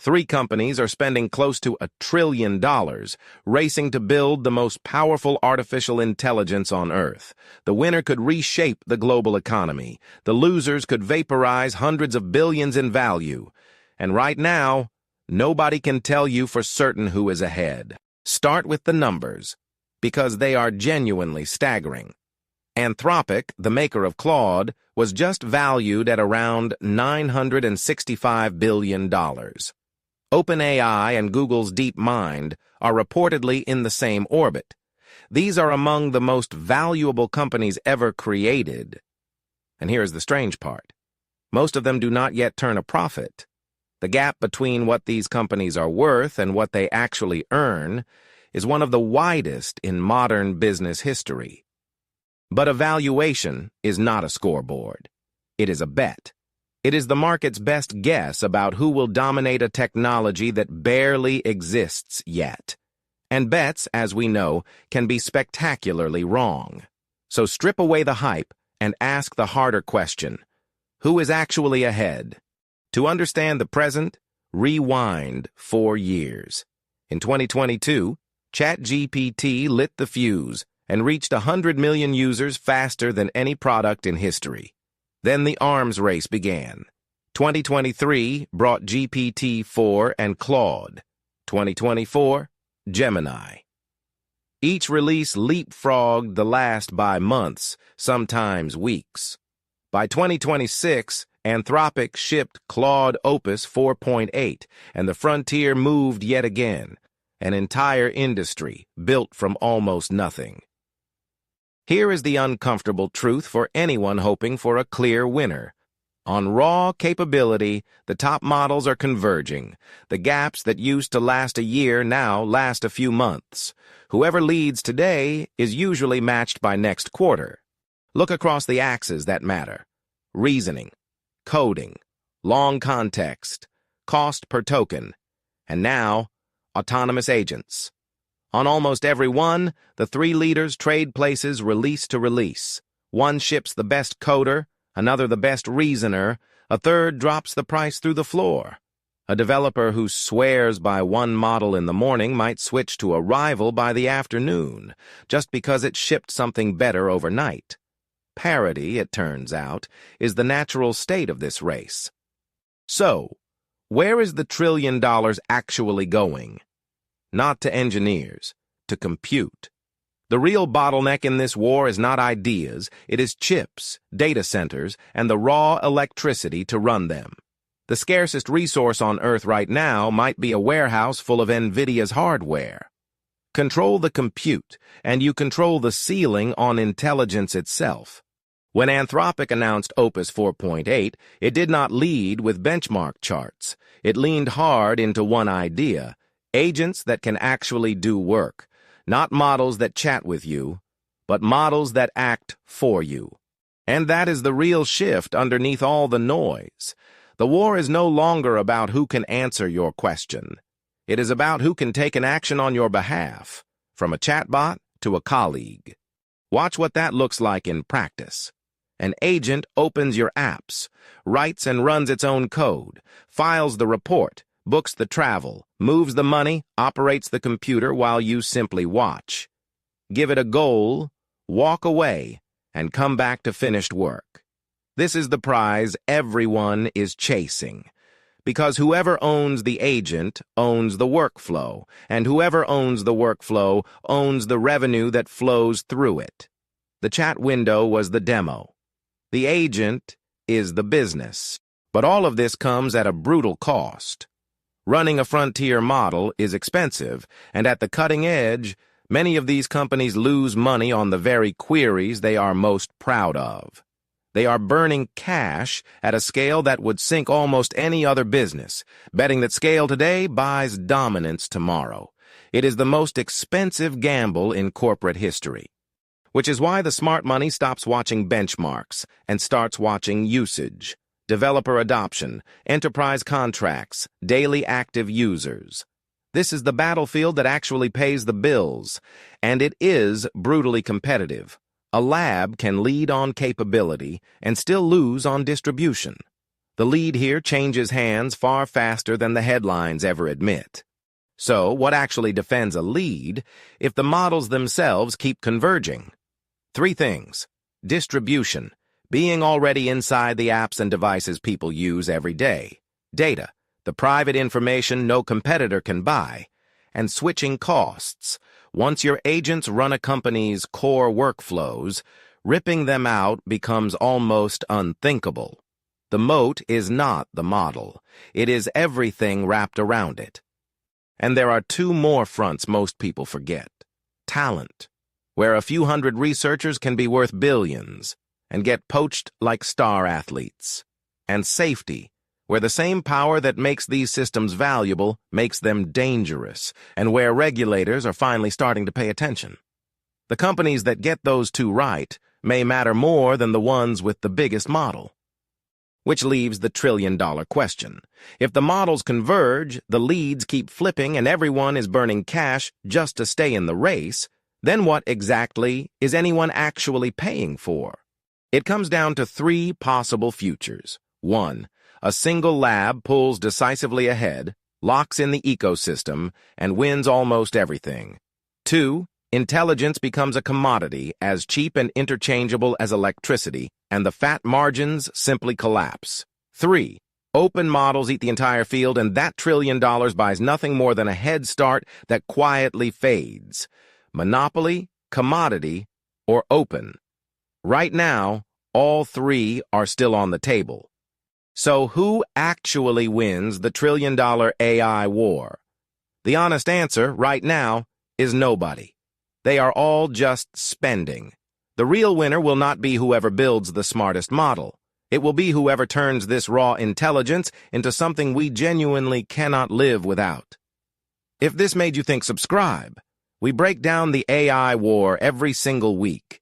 Three companies are spending close to $1 trillion, racing to build the most powerful artificial intelligence on Earth. The winner could reshape the global economy. The losers could vaporize hundreds of billions in value. And right now, nobody can tell you for certain who is ahead. Start with the numbers, because they are genuinely staggering. Anthropic, the maker of Claude, was just valued at around $965 billion. OpenAI and Google's DeepMind are reportedly in the same orbit. These are among the most valuable companies ever created. And here's the strange part. Most of them do not yet turn a profit. The gap between what these companies are worth and what they actually earn is one of the widest in modern business history. But a valuation is not a scoreboard. It is a bet. It is the market's best guess about who will dominate a technology that barely exists yet. And bets, as we know, can be spectacularly wrong. So strip away the hype and ask the harder question. Who is actually ahead? To understand the present, rewind 4 years. In 2022, ChatGPT lit the fuse and reached 100 million users faster than any product in history. Then the arms race began. 2023 brought GPT-4 and Claude. 2024, Gemini. Each release leapfrogged the last by months, sometimes weeks. By 2026, Anthropic shipped Claude Opus 4.8, and the frontier moved yet again, an entire industry built from almost nothing. Here is the uncomfortable truth for anyone hoping for a clear winner. On raw capability, the top models are converging. The gaps that used to last a year now last a few months. Whoever leads today is usually matched by next quarter. Look across the axes that matter. Reasoning, coding, long context, cost per token, and now, autonomous agents. On almost every one, the three leaders trade places release to release. One ships the best coder, another the best reasoner, a third drops the price through the floor. A developer who swears by one model in the morning might switch to a rival by the afternoon, just because it shipped something better overnight. Parity, it turns out, is the natural state of this race. So, where is the $1 trillion actually going? Not to engineers, to compute. The real bottleneck in this war is not ideas, it is chips, data centers, and the raw electricity to run them. The scarcest resource on Earth right now might be a warehouse full of NVIDIA's hardware. Control the compute, and you control the ceiling on intelligence itself. When Anthropic announced Opus 4.8, it did not lead with benchmark charts. It leaned hard into one idea: agents that can actually do work, not models that chat with you, but models that act for you. And that is the real shift underneath all the noise. The war is no longer about who can answer your question. It is about who can take an action on your behalf, from a chatbot to a colleague. Watch what that looks like in practice. An agent opens your apps, writes and runs its own code, files the report, books the travel, moves the money, operates the computer while you simply watch. Give it a goal, walk away, and come back to finished work. This is the prize everyone is chasing. Because whoever owns the agent owns the workflow, and whoever owns the workflow owns the revenue that flows through it. The chat window was the demo. The agent is the business. But all of this comes at a brutal cost. Running a frontier model is expensive, and at the cutting edge, many of these companies lose money on the very queries they are most proud of. They are burning cash at a scale that would sink almost any other business, betting that scale today buys dominance tomorrow. It is the most expensive gamble in corporate history, which is why the smart money stops watching benchmarks and starts watching usage. Developer adoption, enterprise contracts, daily active users. This is the battlefield that actually pays the bills, and it is brutally competitive. A lab can lead on capability and still lose on distribution. The lead here changes hands far faster than the headlines ever admit. So, what actually defends a lead if the models themselves keep converging? 3 things. Distribution, being already inside the apps and devices people use every day. Data, the private information no competitor can buy. And switching costs. Once your agents run a company's core workflows, ripping them out becomes almost unthinkable. The moat is not the model. It is everything wrapped around it. And there are 2 more fronts most people forget. Talent, where a few hundred researchers can be worth billions and get poached like star athletes. And safety, where the same power that makes these systems valuable makes them dangerous, and where regulators are finally starting to pay attention. The companies that get those 2 right may matter more than the ones with the biggest model. Which leaves the trillion-dollar question. If the models converge, the leads keep flipping, and everyone is burning cash just to stay in the race, then what exactly is anyone actually paying for? It comes down to 3 possible futures. 1. A single lab pulls decisively ahead, locks in the ecosystem, and wins almost everything. 2. Intelligence becomes a commodity as cheap and interchangeable as electricity, and the fat margins simply collapse. 3. Open models eat the entire field, and that $1 trillion buys nothing more than a head start that quietly fades. Monopoly, commodity, or open. Right now, all 3 are still on the table. So who actually wins the $1 trillion AI war? The honest answer, right now, is nobody. They are all just spending. The real winner will not be whoever builds the smartest model. It will be whoever turns this raw intelligence into something we genuinely cannot live without. If this made you think, subscribe. We break down the AI war every single week.